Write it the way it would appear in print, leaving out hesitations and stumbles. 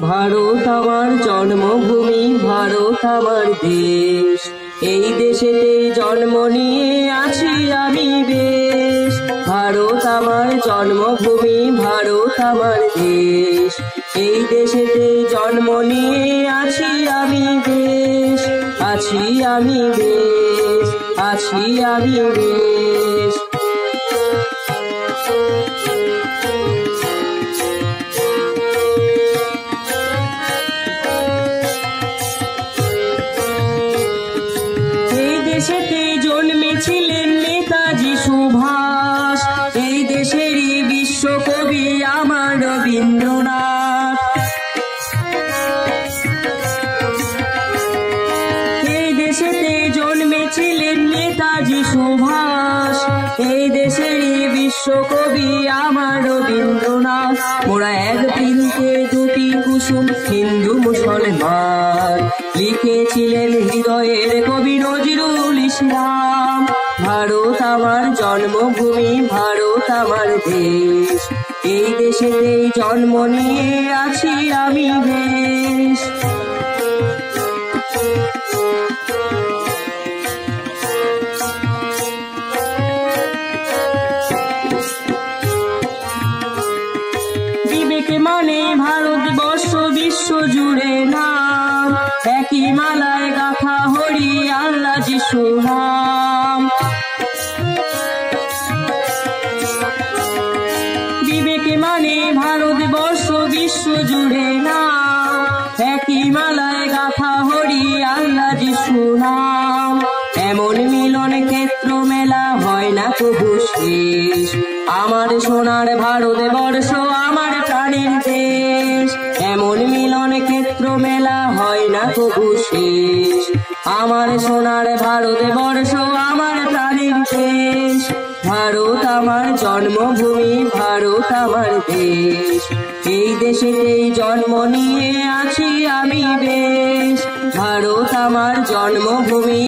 ভারত আমার জন্মভূমি, ভারত আমার দেশ। এই দেশেতে জন্ম নিয়ে আছি আমি বেশ। ভারত আমার জন্মভূমি, ভারত আমার দেশ। এই দেশেতে জন্ম নিয়ে আছি আমি বেশ। আছি আমি বেশ, আছি আমি বেশ। এই দেশেতে জন্মেছিলেন নেতাজি সুভাষ। এই দেশেরই বিশ্বকবি আমার রবীন্দ্রনাথ। এই দেশেতে জন্মেছিলেন নেতাজি সুভাষ। এই দেশেরই বিশ্বকবি আমার রবীন্দ্রনাথ। মোরা এক বৃন্তে দুটি কুসুম, হিন্দু মুসলমান, লিখেছিলেন হৃদয়ের কবি নজরুল ইসলাম। ভারত আমার জন্মভূমি, ভারত আমার দেশ। এই দেশেতেই জন্ম নিয়ে আছি আমি বেশ। বিবেক মানে ভারতবর্ষ বিশ্ব জুড়ে নাম, একই মালায় গাথা হরি আল্লাহ যিশু নাম। বিবেক মানে ভারতবর্ষ বিশ্ব জুড়ে নাম, একই মালায় গাথা হরি আল্লাহ যিশু নাম। এমন মিলন ক্ষেত্র মেলা হয় না কবু শেষ। আমার সোনার ভারতবর্ষ আমার প্রাণের দেশ। এমন মিলন ক্ষেত্র মেলা হয় না কবু শেষ। আমার সোনার ভারতবর্ষ আমার প্রাণের দেশ। ভারত আমার জন্মভূমি, ভারত আমার দেশ। এই দেশেতেই জন্ম নিয়ে আছি আমি বেশ। ভারত আমার জন্মভূমি।